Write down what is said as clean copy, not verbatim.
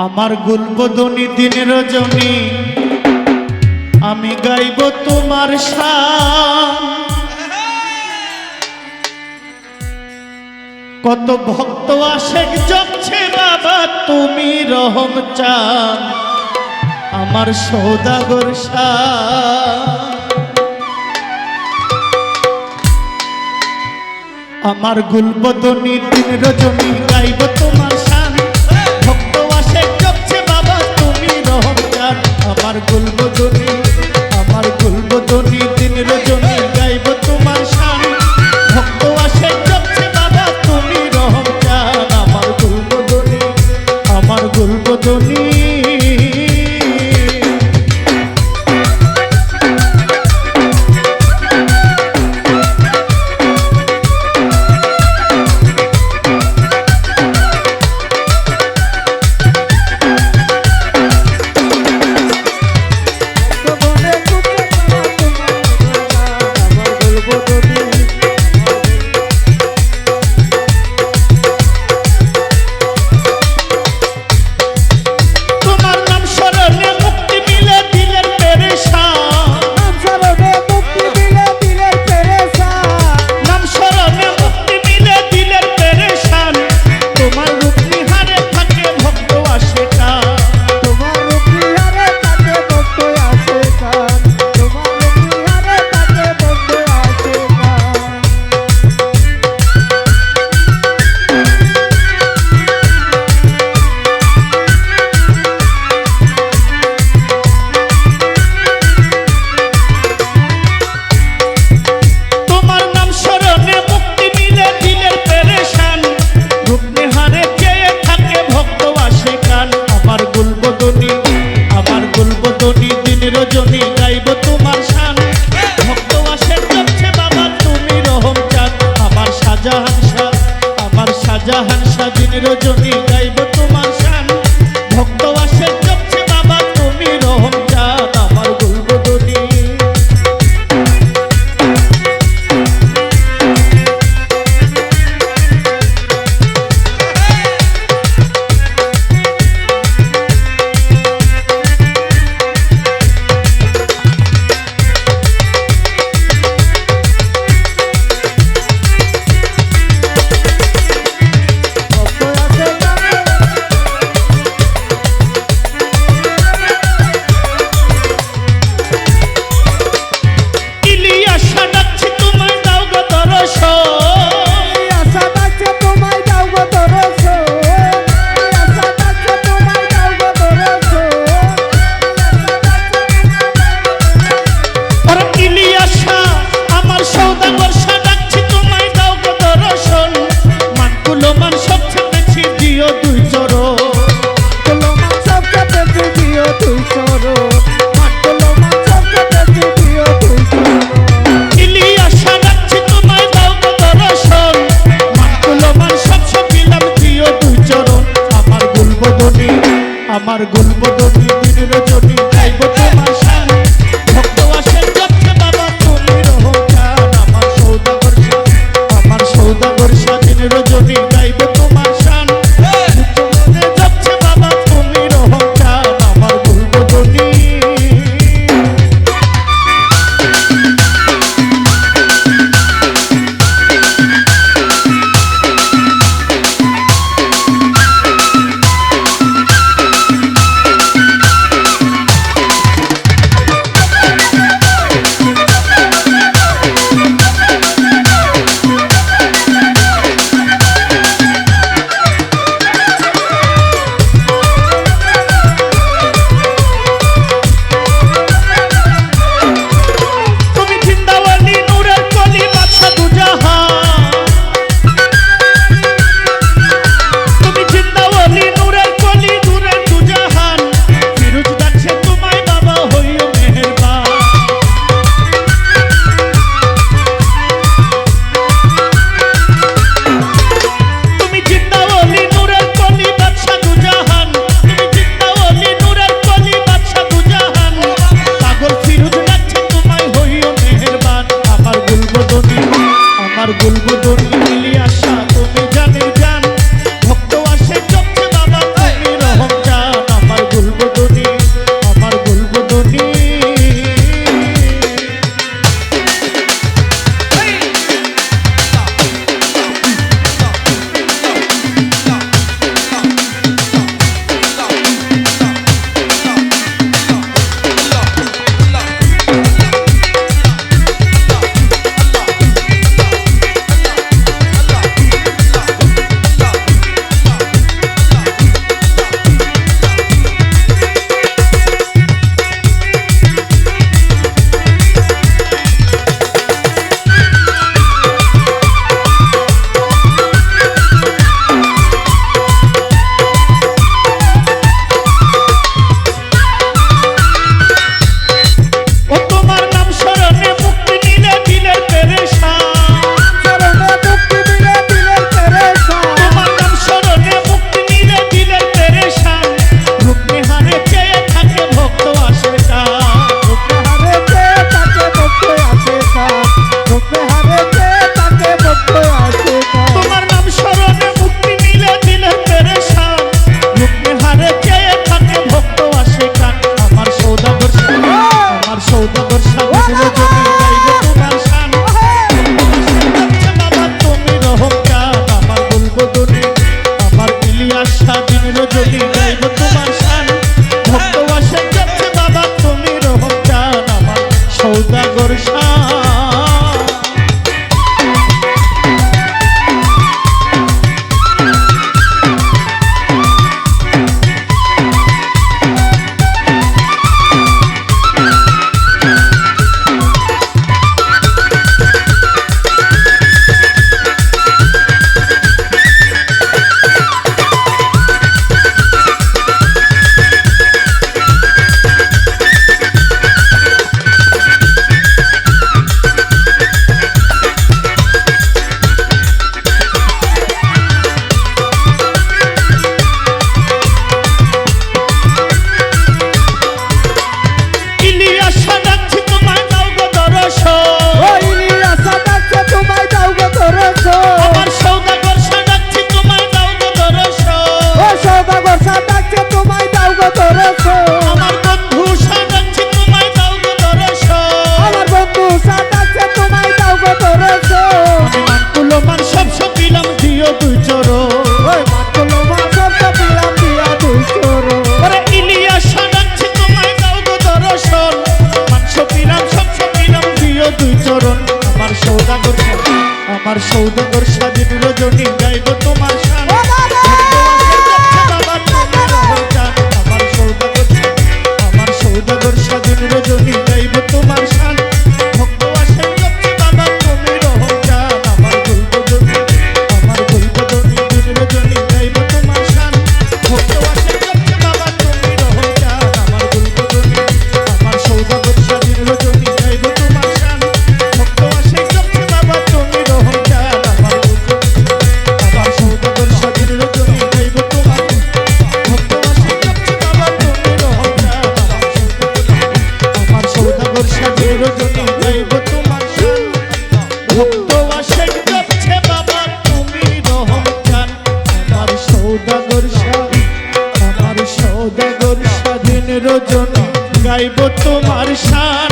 আমার গুলবদনী দিন রজনী আমি গাইব তোমার শান। কত ভক্ত আশেক জপছে বাবা তুমি রহম চান আমার সওদাগর শান। আমার গুলবদনী দিন রজনী গাইব তোমার শান। ভক্ত আশেক জপছে বাবা তুমি রহম চান আমার গুলবদনী দিন রজনী গাইব তোমার শান। ভক্ত আশেক জপছে বাবা তুমি রহম চান আমার গুলবদনী রজনী গাইব তোমার শান। ভক্ত আশেক জপছে বাবা তুমি রহম চান আমার শাহজাহান শাহ দিন রজনী গাইব তোমার শান। ভক্ত আশেক জপছে বাবা তুমি রহম চান আমার গুলবদনী। রজনী গাইব তোমার শান ভক্ত আসে যাচ্ছে বাবা তুমি রহম চান আমার সৌদাগর শান আমার সৌদাগর স্বাধীন রজনী গাইব তোমার শান আমার সৌদাগর স্বাধীন রজনী গাইব তোমার শান ভক্ত আসে যাচ্ছে বাবা তুমি রহম চান আমার গুলবদনী দিন রজনী গাইব তোমার শান ভক্ত আসে যাচ্ছে বাবা তুমি রহম চান আমার গুলবদনী আমার সৌদাগর স্বাধীন রজনী গাইব তোমার শান ভক্ত আসে যাচ্ছে বাবা তুমি রহম চান আমার সৌদাগর স্বাধীন রজনী গাইব তোমার ভক্ত আসে যাচ্ছে বাবা তুমি রহম চান আমার সৌদাগর স্বাধীন রজনী গাইব তোমার শান ভক্ত আসে যাচ্ছে বাবা তুমি রহম চান আমার সৌদাগর স্বাধীন রজনী গাইব তোমার শান।